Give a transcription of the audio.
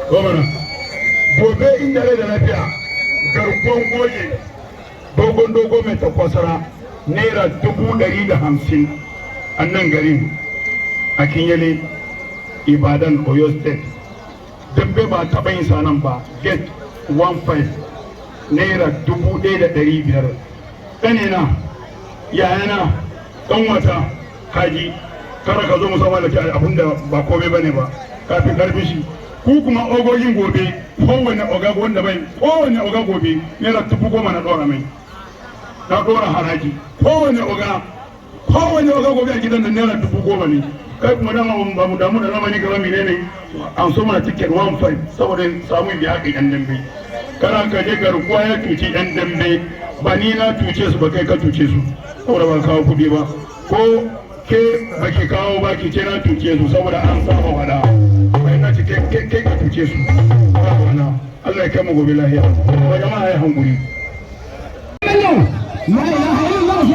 Gwamna, gobe in dare da lafiya garkuwan goje dogo mai takwasara naira 150 a nan garin a Kinyele Ibadan Oyo State. Dambe ba taɓa yin sanan ba, gate 15 naira 1,500. Ƙanina, yayana, ƙanwata, kaji, kara ka zo musamman da ke abin da ba komai ba ne ba, kafin karfi shi. Ku kuma ogogin gobe, kowane oga wanda bai, kowane oga gobe naira 10,000 na ɗora mai. Na ɗora haraji, kowane oga gobe a gidan nan naira 10,000 ne. Kai kuma dama ba mu damu da ramani gaba mene ne an so mana ticket 15 saboda samun biya ga yan dambe. Kana ka je garkuwa ya tuci yan dambe, ba ni na tuce su ba kai ka tuce su saboda ba kawo kuɗi ba. Ko ke ba ki kawo ba ki ce na tuce su saboda an saba wada. Bai na ci kai ka tuce su. Allah ya kai mu gobe lahiya. Ba jama'a ya hankuri. La ilaha illallah,